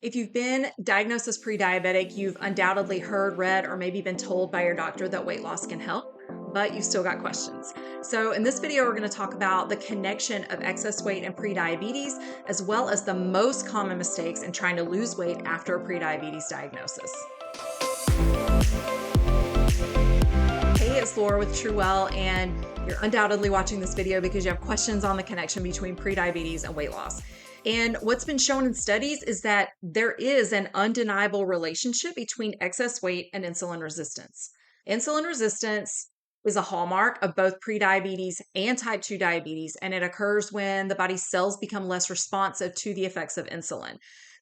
If you've been diagnosed as pre-diabetic, you've undoubtedly heard, read, or maybe been told by your doctor that weight loss can help, but you still got questions. So in this video, we're going to talk about the connection of excess weight and pre-diabetes, as well as the most common mistakes in trying to lose weight after a pre-diabetes diagnosis. Hey, it's Laura with TrueWell, and you're undoubtedly watching this video because you have questions on the connection between prediabetes and weight loss. And what's been shown in studies is that there is an undeniable relationship between excess weight and insulin resistance. Insulin resistance is a hallmark of both prediabetes and type 2 diabetes, and it occurs when the body's cells become less responsive to the effects of insulin.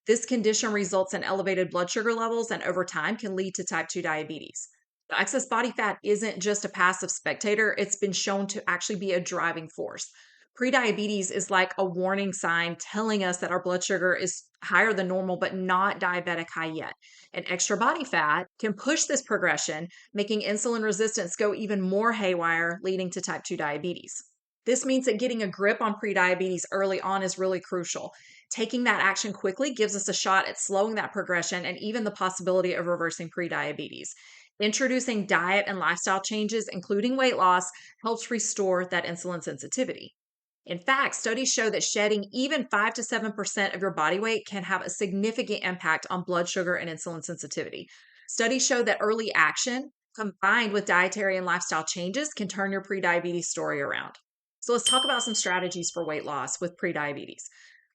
This condition results in elevated blood sugar levels and over time can lead to type 2 diabetes. Excess body fat isn't just a passive spectator, it's been shown to actually be a driving force. Prediabetes is like a warning sign telling us that our blood sugar is higher than normal, but not diabetic high yet. And extra body fat can push this progression, making insulin resistance go even more haywire, leading to type 2 diabetes. This means that getting a grip on prediabetes early on is really crucial. Taking that action quickly gives us a shot at slowing that progression and even the possibility of reversing prediabetes. Introducing diet and lifestyle changes, including weight loss, helps restore that insulin sensitivity. In fact, studies show that shedding even 5 to 7% of your body weight can have a significant impact on blood sugar and insulin sensitivity. Studies show that early action combined with dietary and lifestyle changes can turn your prediabetes story around. So let's talk about some strategies for weight loss with prediabetes.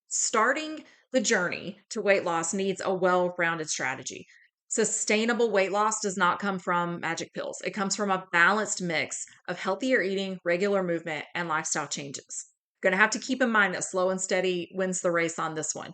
Starting the journey to weight loss needs a well rounded strategy. Sustainable weight loss does not come from magic pills. It comes from a balanced mix of healthier eating, regular movement, and lifestyle changes. Going to have to keep in mind that slow and steady wins the race on this one.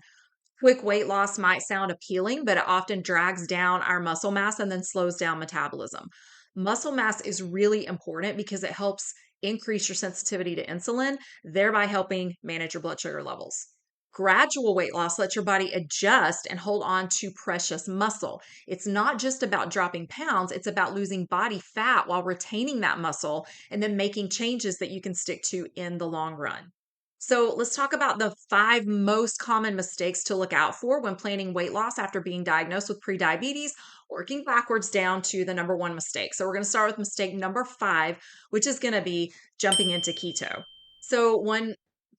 Quick weight loss might sound appealing, but it often drags down our muscle mass and then slows down metabolism. Muscle mass is really important because it helps increase your sensitivity to insulin, thereby helping manage your blood sugar levels. Gradual weight loss lets your body adjust and hold on to precious muscle. It's not just about dropping pounds, it's about losing body fat while retaining that muscle and then making changes that you can stick to in the long run. So, let's talk about the 5 most common mistakes to look out for when planning weight loss after being diagnosed with prediabetes, working backwards down to the number one mistake. So, we're going to start with mistake number 5, which is going to be jumping into keto. So, one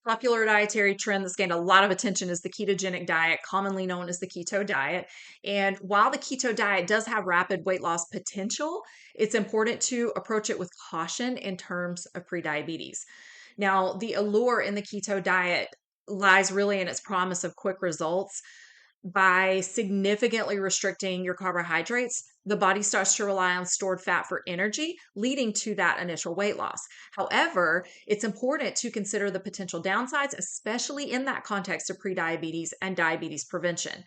popular dietary trend that's gained a lot of attention is the ketogenic diet, commonly known as the keto diet. And while the keto diet does have rapid weight loss potential, it's important to approach it with caution in terms of prediabetes. Now, the allure in the keto diet lies really in its promise of quick results. By significantly restricting your carbohydrates, the body starts to rely on stored fat for energy, leading to that initial weight loss. However, it's important to consider the potential downsides, especially in that context of prediabetes and diabetes prevention.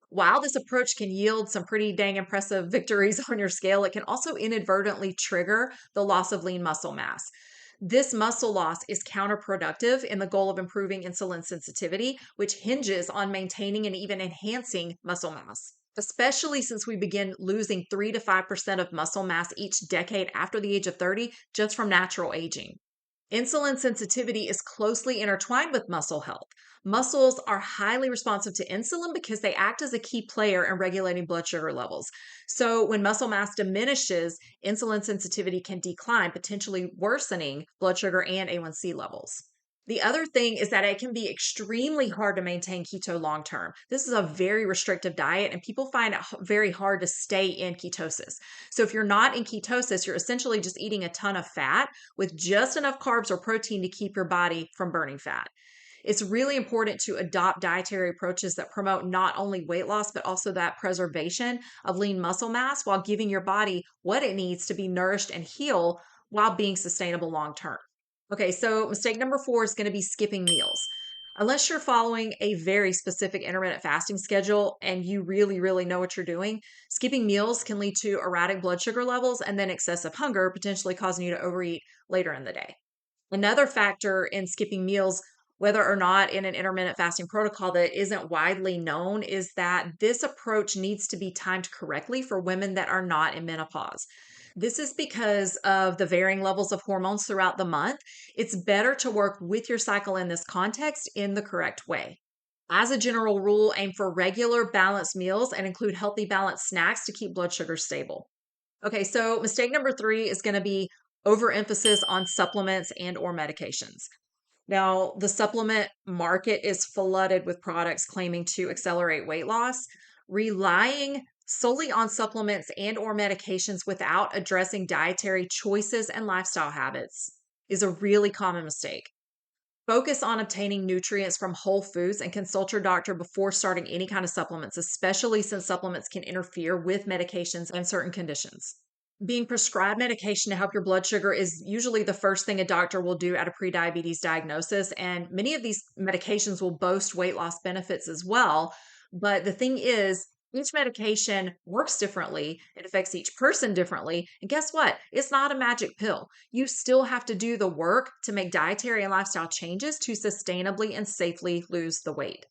While this approach can yield some pretty dang impressive victories on your scale, it can also inadvertently trigger the loss of lean muscle mass. This muscle loss is counterproductive in the goal of improving insulin sensitivity, which hinges on maintaining and even enhancing muscle mass, especially since we begin losing 3 to 5% of muscle mass each decade after the age of 30 just from natural aging. Insulin sensitivity is closely intertwined with muscle health. Muscles are highly responsive to insulin because they act as a key player in regulating blood sugar levels. So, when muscle mass diminishes, insulin sensitivity can decline, potentially worsening blood sugar and A1C levels. The other thing is that it can be extremely hard to maintain keto long term. This is a very restrictive diet, and people find it very hard to stay in ketosis. So, if you're not in ketosis, you're essentially just eating a ton of fat with just enough carbs or protein to keep your body from burning fat. It's really important to adopt dietary approaches that promote not only weight loss, but also that preservation of lean muscle mass while giving your body what it needs to be nourished and heal while being sustainable long term. Okay, so mistake number 4 is going to be skipping meals. Unless you're following a very specific intermittent fasting schedule and you really, really know what you're doing, skipping meals can lead to erratic blood sugar levels and then excessive hunger, potentially causing you to overeat later in the day. Another factor in skipping meals, whether or not in an intermittent fasting protocol that isn't widely known, is that this approach needs to be timed correctly for women that are not in menopause. This is because of the varying levels of hormones throughout the month. It's better to work with your cycle in this context in the correct way. As a general rule, aim for regular balanced meals and include healthy balanced snacks to keep blood sugar stable. Okay, so mistake number 3 is going to be overemphasis on supplements and or medications. Now, the supplement market is flooded with products claiming to accelerate weight loss. Relying solely on supplements and or medications without addressing dietary choices and lifestyle habits is a really common mistake. Focus on obtaining nutrients from whole foods and consult your doctor before starting any kind of supplements, especially since supplements can interfere with medications and certain conditions. Being prescribed medication to help your blood sugar is usually the first thing a doctor will do at a prediabetes diagnosis. And many of these medications will boast weight loss benefits as well. But the thing is, each medication works differently. It affects each person differently. And guess what? It's not a magic pill. You still have to do the work to make dietary and lifestyle changes to sustainably and safely lose the weight.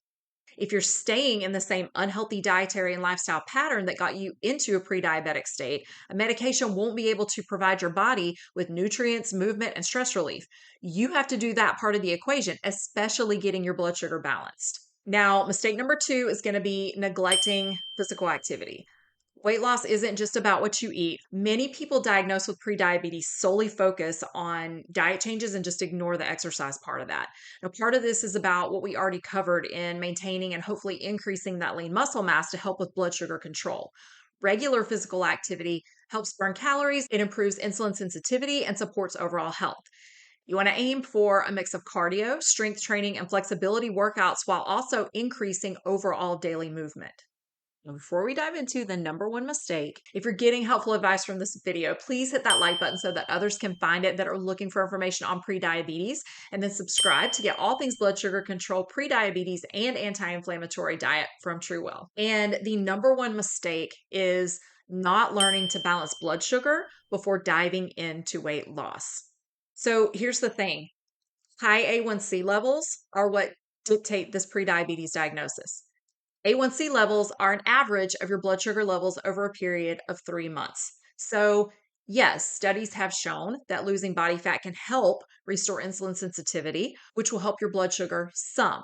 If you're staying in the same unhealthy dietary and lifestyle pattern that got you into a pre-diabetic state, a medication won't be able to provide your body with nutrients, movement, and stress relief. You have to do that part of the equation, especially getting your blood sugar balanced. Now, mistake number 2 is going to be neglecting physical activity. Weight loss isn't just about what you eat. Many people diagnosed with prediabetes solely focus on diet changes and just ignore the exercise part of that. Now, part of this is about what we already covered in maintaining and hopefully increasing that lean muscle mass to help with blood sugar control. Regular physical activity helps burn calories, it improves insulin sensitivity, and supports overall health. You want to aim for a mix of cardio, strength training, and flexibility workouts while also increasing overall daily movement. Now, before we dive into the number 1 mistake, if you're getting helpful advice from this video, please hit that like button so that others can find it that are looking for information on prediabetes, and then subscribe to get all things blood sugar control, prediabetes, and anti-inflammatory diet from TrueWell. And the number 1 mistake is not learning to balance blood sugar before diving into weight loss. So here's the thing. High A1C levels are what dictate this prediabetes diagnosis. A1C levels are an average of your blood sugar levels over a period of 3 months. So, yes, studies have shown that losing body fat can help restore insulin sensitivity, which will help your blood sugar some.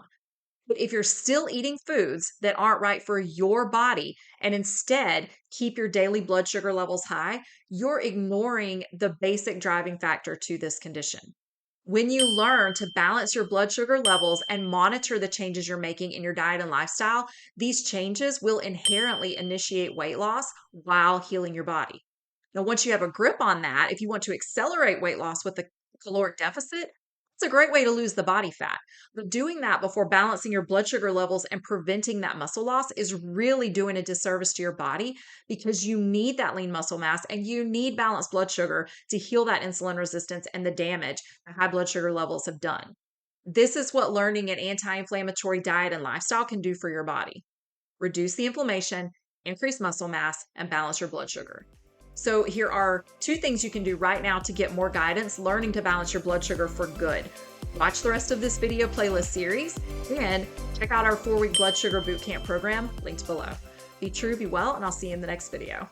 But if you're still eating foods that aren't right for your body and instead keep your daily blood sugar levels high, you're ignoring the basic driving factor to this condition. When you learn to balance your blood sugar levels and monitor the changes you're making in your diet and lifestyle, these changes will inherently initiate weight loss while healing your body. Now, once you have a grip on that, if you want to accelerate weight loss with a caloric deficit, it's a great way to lose the body fat. But doing that before balancing your blood sugar levels and preventing that muscle loss is really doing a disservice to your body because you need that lean muscle mass and you need balanced blood sugar to heal that insulin resistance and the damage that high blood sugar levels have done. This is what learning an anti-inflammatory diet and lifestyle can do for your body. Reduce the inflammation, increase muscle mass, and balance your blood sugar. So here are 2 things you can do right now to get more guidance learning to balance your blood sugar for good. Watch the rest of this video playlist series and check out our 4-week blood sugar bootcamp program linked below. Be true, be well, and I'll see you in the next video.